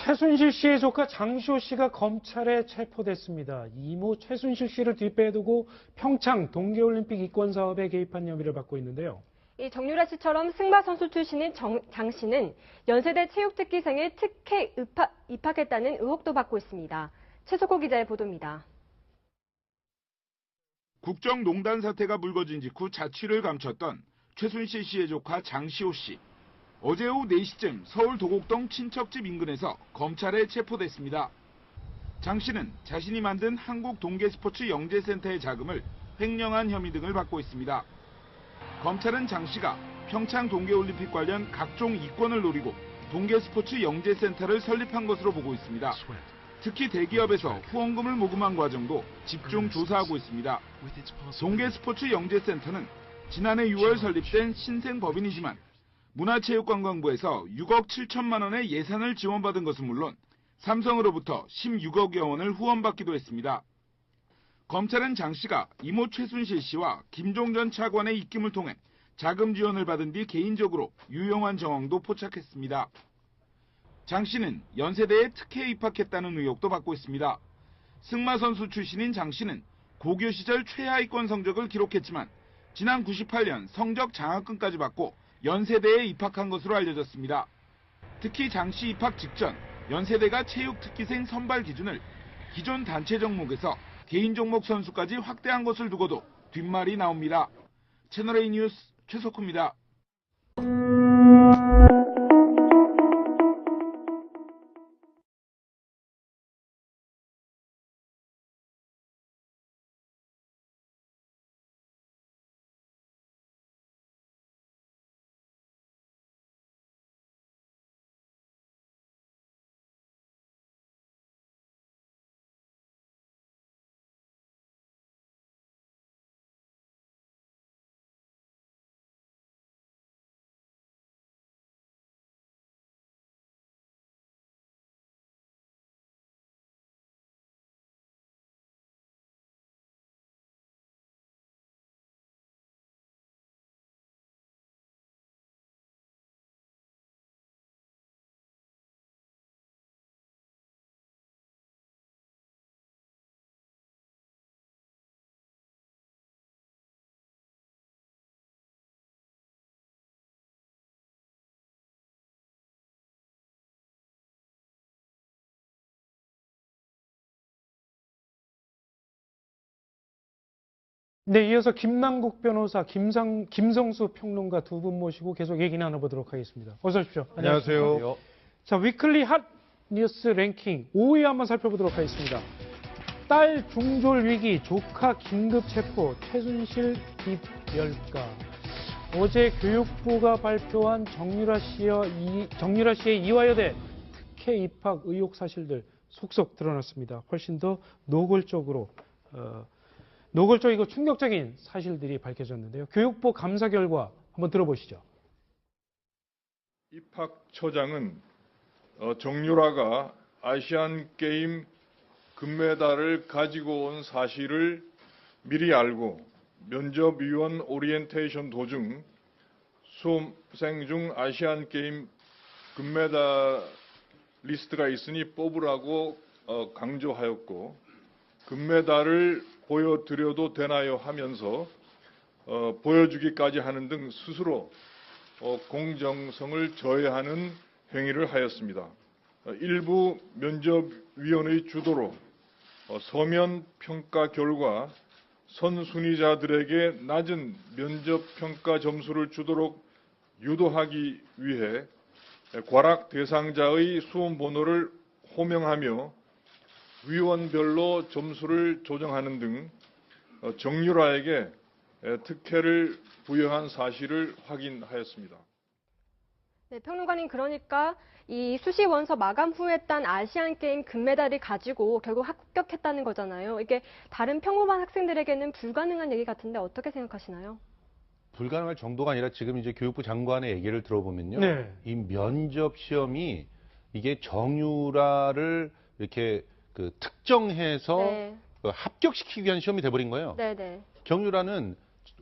최순실 씨의 조카 장시호 씨가 검찰에 체포됐습니다. 이모 최순실 씨를 뒷배두고 평창 동계올림픽 이권 사업에 개입한 혐의를 받고 있는데요. 이 정유라 씨처럼 승마 선수 출신인 장 씨는 연세대 체육특기생에 특혜 입학했다는 의혹도 받고 있습니다. 최석호 기자의 보도입니다. 국정농단 사태가 불거진 직후 자취를 감췄던 최순실 씨의 조카 장시호 씨. 어제 오후 4시쯤 서울 도곡동 친척집 인근에서 검찰에 체포됐습니다. 장 씨는 자신이 만든 한국동계스포츠 영재센터의 자금을 횡령한 혐의 등을 받고 있습니다. 검찰은 장 씨가 평창 동계올림픽 관련 각종 이권을 노리고 동계스포츠 영재센터를 설립한 것으로 보고 있습니다. 특히 대기업에서 후원금을 모금한 과정도 집중 조사하고 있습니다. 동계스포츠 영재센터는 지난해 6월 설립된 신생법인이지만 문화체육관광부에서 6억 7천만 원의 예산을 지원받은 것은 물론 삼성으로부터 16억여 원을 후원받기도 했습니다. 검찰은 장 씨가 이모 최순실 씨와 김종전 차관의 입김을 통해 자금 지원을 받은 뒤 개인적으로 유용한 정황도 포착했습니다. 장 씨는 연세대에 특혜 입학했다는 의혹도 받고 있습니다. 승마 선수 출신인 장 씨는 고교 시절 최하위권 성적을 기록했지만 지난 98년 성적 장학금까지 받고 연세대에 입학한 것으로 알려졌습니다. 특히 장 씨 입학 직전 연세대가 체육특기생 선발 기준을 기존 단체 종목에서 개인 종목 선수까지 확대한 것을 두고도 뒷말이 나옵니다. 채널A 뉴스 최석호입니다. 네, 이어서 김남국 변호사, 김성수 평론가 두 분 모시고 계속 얘기 나눠보도록 하겠습니다. 어서 오십시오. 안녕하세요. 자, 위클리 핫 뉴스 랭킹 5위 한번 살펴보도록 하겠습니다. 딸 중졸 위기, 조카 긴급 체포, 최순실 뒷열까. 어제 교육부가 발표한 정유라 씨의 이화여대 특혜 입학 의혹 사실들 속속 드러났습니다. 훨씬 더 노골적이고 충격적인 사실들이 밝혀졌는데요. 교육부 감사 결과 한번 들어보시죠. 입학처장은 정유라가 아시안게임 금메달을 가지고 온 사실을 미리 알고 면접위원 오리엔테이션 도중 수험생 중 아시안게임 금메달 리스트가 있으니 뽑으라고 강조하였고 금메달을 보여드려도 되나요 하면서 보여주기까지 하는 등 스스로 공정성을 저해하는 행위를 하였습니다. 일부 면접위원의 주도로 서면 평가 결과 선순위자들에게 낮은 면접평가 점수를 주도록 유도하기 위해 과락 대상자의 수험 번호를 호명하며 위원별로 점수를 조정하는 등 정유라에게 특혜를 부여한 사실을 확인하였습니다. 네, 평론가님, 그러니까 이 수시 원서 마감 후에 딴 아시안게임 금메달을 가지고 결국 합격했다는 거잖아요. 이게 다른 평범한 학생들에게는 불가능한 얘기 같은데 어떻게 생각하시나요? 불가능할 정도가 아니라 지금 이제 교육부 장관의 얘기를 들어보면요. 네. 이 면접 시험이 이게 정유라를 이렇게 특정해서 네. 합격시키기 위한 시험이 돼버린 거예요. 네네. 정유라는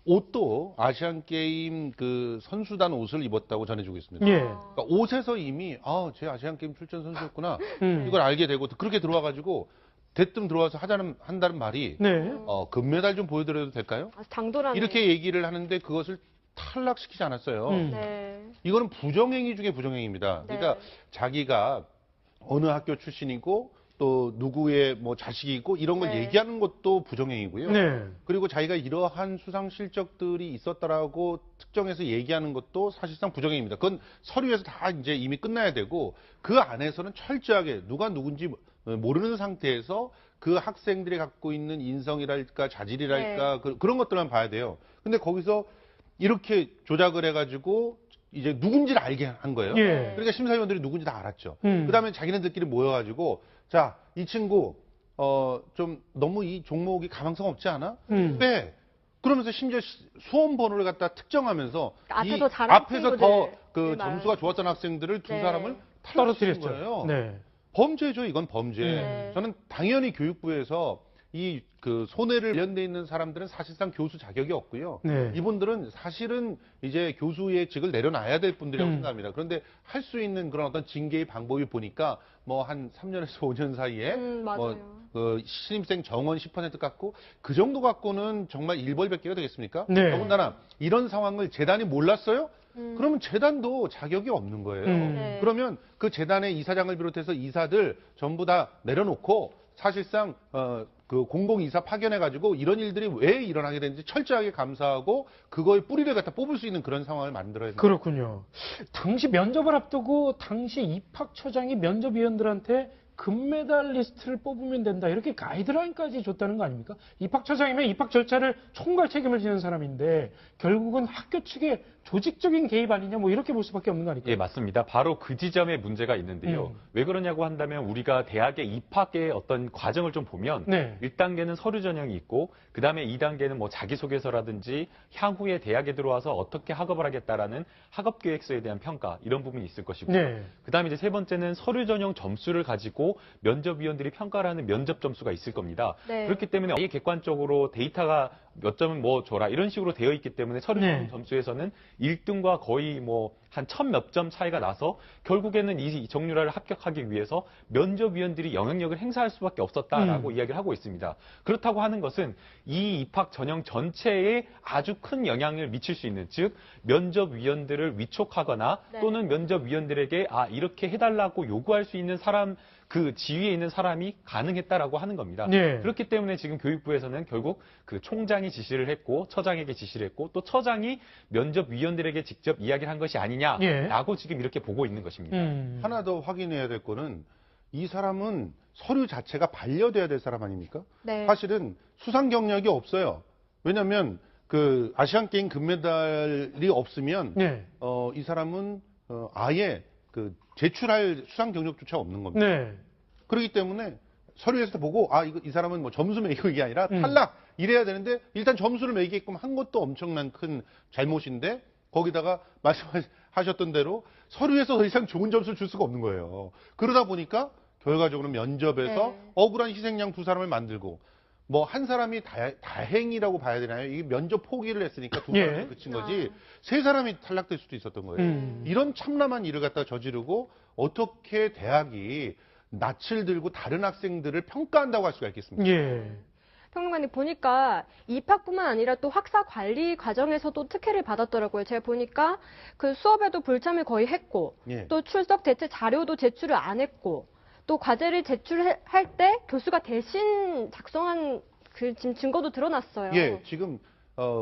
옷도 아시안 게임 그 선수단 옷을 입었다고 전해주고 있습니다. 예. 그러니까 옷에서 이미 제 아시안 게임 출전 선수였구나 이걸 음. 알게 되고 그렇게 들어와가지고 대뜸 들어와서 한다는 말이 네. 금메달 좀 보여드려도 될까요? 아, 당돌하네. 이렇게 얘기를 하는데 그것을 탈락시키지 않았어요. 네. 이거는 부정행위 중에 부정행위입니다. 네. 그러니까 자기가 어느 학교 출신이고 또 누구의 뭐 자식이고 이런 걸 네. 얘기하는 것도 부정행위고요. 네. 그리고 자기가 이러한 수상 실적들이 있었다라고 특정해서 얘기하는 것도 사실상 부정행위입니다. 그건 서류에서 다 이제 이미 끝나야 되고 그 안에서는 철저하게 누가 누군지 모르는 상태에서 그 학생들이 갖고 있는 인성이랄까 자질이랄까 그런 것들만 봐야 돼요. 근데 거기서 이렇게 조작을 해가지고 이제 누군지를 알게 한 거예요. 예. 그러니까 심사위원들이 누군지 다 알았죠. 음. 그다음에 자기네들끼리 모여가지고 자, 이 친구 좀 너무 이 종목이 가망성 없지 않아? 빼. 그러면서 심지어 수험 번호를 갖다 특정하면서 앞에서 잘한 앞에서 더 그 친구들. 점수가 좋았던 학생들을 두 네. 사람을 탈락시킨 떨어뜨렸죠. 거예요. 네. 범죄죠, 이건 범죄. 네. 저는 당연히 교육부에서 이 그 손해를 관련돼 있는 사람들은 사실상 교수 자격이 없고요. 네. 이분들은 사실은 이제 교수의 직을 내려놔야 될 분들이라고 음. 생각합니다. 그런데 할 수 있는 그런 어떤 징계의 방법이 보니까 뭐 한 3년에서 5년 사이에 맞아요. 그 신입생 정원 10% 깎고 그 정도 갖고는 정말 일벌백계가 되겠습니까? 네. 더군다나 이런 상황을 재단이 몰랐어요? 그러면 재단도 자격이 없는 거예요. 네. 그러면 그 재단의 이사장을 비롯해서 이사들 전부 다 내려놓고 사실상 그 공공이사 파견해가지고 이런 일들이 왜 일어나게 되는지 철저하게 감사하고 그거의 뿌리를 갖다 뽑을 수 있는 그런 상황을 만들어야 됩니다. 그렇군요. 당시 면접을 앞두고 당시 입학처장이 면접위원들한테 금메달 리스트를 뽑으면 된다. 이렇게 가이드라인까지 줬다는 거 아닙니까? 입학처장이면 입학 절차를 총괄 책임을 지는 사람인데 결국은 학교 측의 조직적인 개입 아니냐 뭐 이렇게 볼 수밖에 없는 거 아닐까요? 예, 맞습니다. 바로 그 지점에 문제가 있는데요. 왜 그러냐고 한다면 우리가 대학의 입학의 어떤 과정을 좀 보면 네. 1단계는 서류 전형이 있고 그다음에 2단계는 뭐 자기소개서라든지 향후에 대학에 들어와서 어떻게 학업을 하겠다라는 학업 계획서에 대한 평가 이런 부분이 있을 것이고요. 네. 그다음에 이제 세 번째는 서류 전형 점수를 가지고 면접위원들이 평가를 하는 면접 점수가 있을 겁니다. 네. 그렇기 때문에 아예 객관적으로 데이터가 몇 점은 뭐 줘라 이런 식으로 되어 있기 때문에 서류 전형 네. 점수에서는 1등과 거의 뭐 한 1000몇 점 차이가 나서 결국에는 이 정유라를 합격하기 위해서 면접위원들이 영향력을 행사할 수밖에 없었다라고 이야기를 하고 있습니다. 그렇다고 하는 것은 이 입학 전형 전체에 아주 큰 영향을 미칠 수 있는 즉 면접위원들을 위촉하거나 네. 또는 면접위원들에게 이렇게 해달라고 요구할 수 있는 사람 그 지위에 있는 사람이 가능했다라고 하는 겁니다. 네. 그렇기 때문에 지금 교육부에서는 결국 그 총장이 지시를 했고 처장에게 지시를 했고 또 처장이 면접위원들에게 직접 이야기를 한 것이 아니냐라고 지금 이렇게 보고 있는 것입니다. 하나 더 확인해야 될 거는 이 사람은 서류 자체가 반려돼야 될 사람 아닙니까? 네. 사실은 수상 경력이 없어요. 왜냐하면 그 아시안 게임 금메달이 없으면 네. 이 사람은 아예 그 제출할 수상 경력조차 없는 겁니다. 네. 그렇기 때문에 서류에서 보고 이 사람은 뭐 점수 매기기 아니라 탈락 이래야 되는데 일단 점수를 매기게끔 한 것도 엄청난 큰 잘못인데 거기다가 말씀하셨던 대로 서류에서 더 이상 좋은 점수를 줄 수가 없는 거예요. 그러다 보니까 결과적으로 면접에서 네. 억울한 희생양 두 사람을 만들고 뭐 한 사람이 다행이라고 봐야 되나요? 이게 면접 포기를 했으니까 두 예. 사람이 그친 거지 세 사람이 탈락될 수도 있었던 거예요. 이런 참남한 일을 갖다 저지르고 어떻게 대학이 낯을 들고 다른 학생들을 평가한다고 할 수가 있겠습니까? 예. 평론가님 보니까 입학뿐만 아니라 또 학사 관리 과정에서도 특혜를 받았더라고요. 제가 보니까 그 수업에도 불참을 거의 했고 예. 또 출석 대체 자료도 제출을 안 했고 또 과제를 제출할 때 교수가 대신 작성한 그 지금 증거도 드러났어요. 예, 지금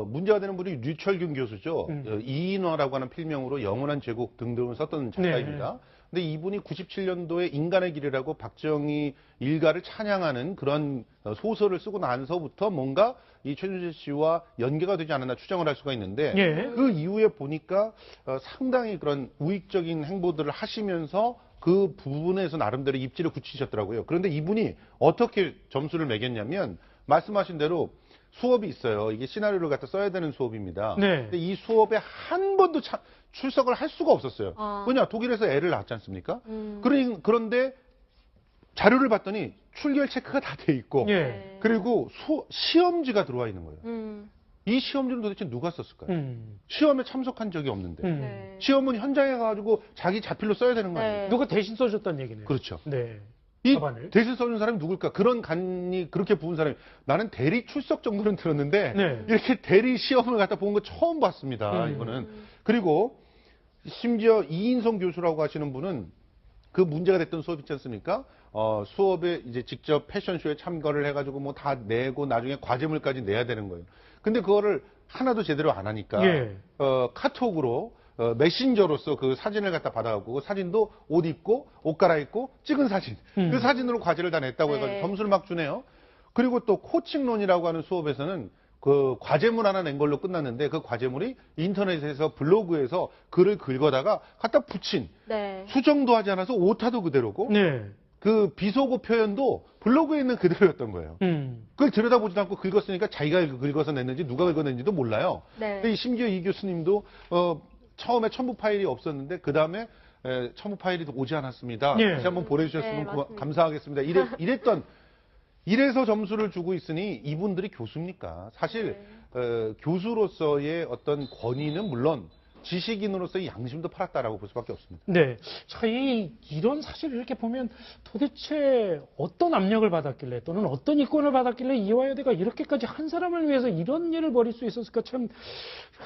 문제가 되는 분이 류철균 교수죠. 이인화라고 하는 필명으로 영원한 제국 등등을 썼던 작가입니다. 근데 이분이 97년도에 인간의 길이라고 박정희 일가를 찬양하는 그런 소설을 쓰고 나서부터 뭔가 이 최순실 씨와 연계가 되지 않았나 추정을 할 수가 있는데 예. 그 이후에 보니까 상당히 그런 우익적인 행보들을 하시면서 그 부분에서 나름대로 입지를 굳히셨더라고요. 그런데 이분이 어떻게 점수를 매겼냐면 말씀하신 대로 수업이 있어요. 이게 시나리오를 갖다 써야 되는 수업입니다. 네. 근데 이 수업에 한 번도 출석을 할 수가 없었어요. 아. 왜냐? 독일에서 애를 낳았지 않습니까? 그런데 자료를 봤더니 출결 체크가 다 돼 있고 예. 네. 그리고 시험지가 들어와 있는 거예요. 이 시험지는 도대체 누가 썼을까요? 음. 시험에 참석한 적이 없는데. 네. 시험은 현장에 가가지고 자기 자필로 써야 되는 거 아니에요? 네. 누가 대신 써줬다는 얘기네요. 그렇죠. 네. 이 답안을. 대신 써준 사람이 누굴까? 그런 간이 그렇게 부은 사람이 나는 대리 출석 정도는 들었는데 네. 이렇게 대리 시험을 갖다 본 거 처음 봤습니다. 이거는. 그리고 심지어 이인성 교수라고 하시는 분은 그 문제가 됐던 수업 있지 않습니까? 수업에 이제 직접 패션쇼에 참가를 해가지고 뭐 다 내고 나중에 과제물까지 내야 되는 거예요. 근데 그거를 하나도 제대로 안 하니까 예. 카톡으로 메신저로서 그 사진을 갖다 받아갖고 그 사진도 옷 입고 옷 갈아입고 찍은 사진 그 사진으로 과제를 다 냈다고 해가지고 네. 점수를 막 주네요. 그리고 또 코칭론이라고 하는 수업에서는 그 과제물 하나 낸 걸로 끝났는데 그 과제물이 인터넷에서 블로그에서 글을 긁어다가 갖다 붙인 네. 수정도 하지 않아서 오타도 그대로고 네. 그 비속어 표현도 블로그에 있는 그대로였던 거예요. 그걸 들여다보지도 않고 긁었으니까 자기가 긁어서 냈는지 누가 긁어냈는지도 몰라요. 네. 근데 심지어 이 교수님도 처음에 첨부 파일이 없었는데 그 다음에 첨부 파일이 오지 않았습니다. 예. 다시 한번 보내주셨으면 네, 맞습니다. 감사하겠습니다. 이래서 점수를 주고 있으니 이분들이 교수입니까? 사실 교수로서의 어떤 권위는 물론 지식인으로서의 양심도 팔았다라고 볼 수밖에 없습니다. 네. 자, 이런 사실을 이렇게 보면 도대체 어떤 압력을 받았길래 또는 어떤 이권을 받았길래 이화여대가 이렇게까지 한 사람을 위해서 이런 일을 벌일 수 있었을까 참,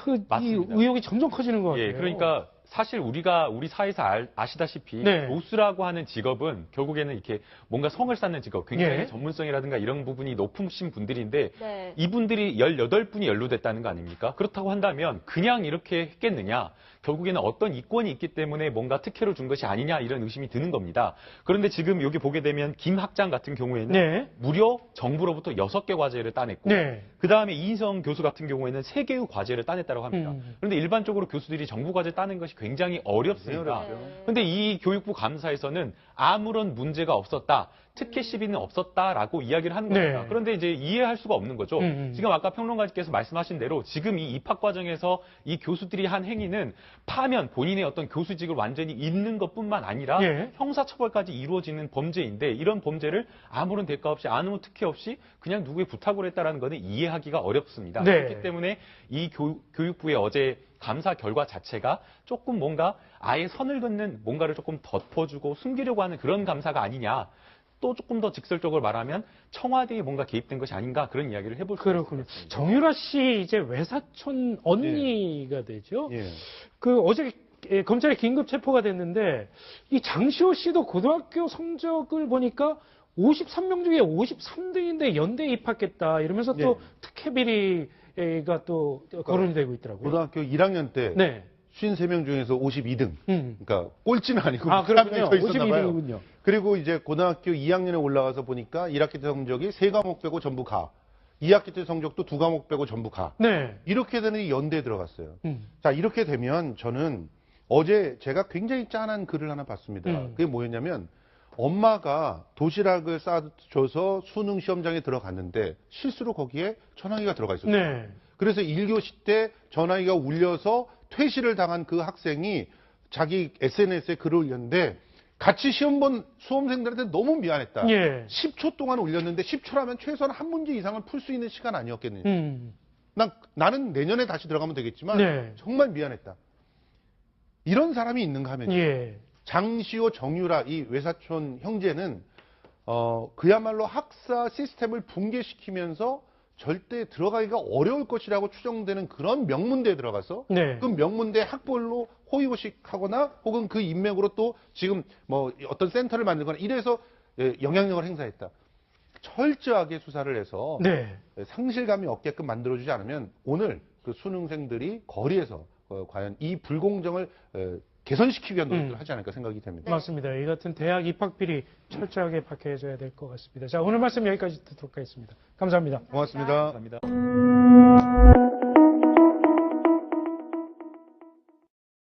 이 맞습니다. 의혹이 점점 커지는 것 같아요. 예, 그러니까 사실 우리 사회에서 아시다시피 네. 교수라고 하는 직업은 결국에는 이렇게 뭔가 성을 쌓는 직업, 굉장히 예. 전문성이라든가 이런 부분이 높으신 분들인데 네. 이분들이 18분이 연루됐다는 거 아닙니까? 그렇다고 한다면 그냥 이렇게 했겠느냐? 결국에는 어떤 이권이 있기 때문에 뭔가 특혜를 준 것이 아니냐 이런 의심이 드는 겁니다. 그런데 지금 여기 보게 되면 김 학장 같은 경우에는 네. 무려 정부로부터 6개 과제를 따냈고 네. 그 다음에 이인성 교수 같은 경우에는 3개의 과제를 따냈다고 합니다. 그런데 일반적으로 교수들이 정부 과제 따는 것이 굉장히 어렵습니다. 네. 근데 이 교육부 감사에서는 아무런 문제가 없었다. 특혜 시비는 없었다라고 이야기를 하는 겁니다. 네. 그런데 이제 이해할 수가 없는 거죠. 지금 아까 평론가님께서 말씀하신 대로 지금 이 입학 과정에서 이 교수들이 한 행위는 파면 본인의 어떤 교수직을 완전히 잃는 것뿐만 아니라 예. 형사처벌까지 이루어지는 범죄인데 이런 범죄를 아무런 대가 없이 아무 특혜 없이 그냥 누구의 부탁으로 했다라는 것은 이해하기가 어렵습니다. 네. 그렇기 때문에 이 교육부의 어제 감사 결과 자체가 조금 뭔가 아예 선을 긋는 뭔가를 조금 덮어주고 숨기려고 하는 그런 감사가 아니냐. 또 조금 더 직설적으로 말하면 청와대에 뭔가 개입된 것이 아닌가 그런 이야기를 해볼 수 그렇군요. 있습니다. 정유라 씨 이제 외사촌 언니가 되죠. 예. 그 어제 검찰에 긴급 체포가 됐는데 이 장시호 씨도 고등학교 성적을 보니까 53명 중에 53등인데 연대에 입학했다 이러면서 또 특혜 비리가 또 거론이 되고 있더라고요. 고등학교 1학년 때 네. 53명 중에서 52등. 그러니까 꼴찌는 아니고 아, 그렇군요. 3명이 더 있었나 봐요. 52등이군요. 그리고 이제 고등학교 2학년에 올라가서 보니까 1학기 때 성적이 3과목 빼고 전부 가. 2학기 때 성적도 2과목 빼고 전부 가. 네. 이렇게 되는 연대에 들어갔어요. 자, 이렇게 되면 저는 어제 제가 굉장히 짠한 글을 하나 봤습니다. 그게 뭐였냐면 엄마가 도시락을 싸줘서 수능 시험장에 들어갔는데 실수로 거기에 전화기가 들어가 있었어요. 네. 그래서 1교시 때 전화기가 울려서 퇴실을 당한 그 학생이 자기 SNS에 글을 올렸는데 같이 시험 본 수험생들한테 너무 미안했다. 예. 10초 동안 올렸는데 10초라면 최소한 한 문제 이상을 풀 수 있는 시간 아니었겠느냐. 나는 내년에 다시 들어가면 되겠지만 네. 정말 미안했다. 이런 사람이 있는가 하면 예. 장시호, 정유라 이 외사촌 형제는 그야말로 학사 시스템을 붕괴시키면서 절대 들어가기가 어려울 것이라고 추정되는 그런 명문대에 들어가서 네. 그 명문대 학벌로 호의호식하거나 혹은 그 인맥으로 또 지금 뭐 어떤 센터를 만들거나 이래서 영향력을 행사했다. 철저하게 수사를 해서 네. 상실감이 없게끔 만들어주지 않으면 오늘 그 수능생들이 거리에서 과연 이 불공정을 개선시키기 위한 노력을 하지 않을까 생각이 됩니다. 맞습니다. 이 같은 대학 입학 비리 철저하게 박해져야 될 것 같습니다. 자, 오늘 말씀 여기까지 듣도록 하겠습니다. 감사합니다. 고맙습니다. 감사합니다.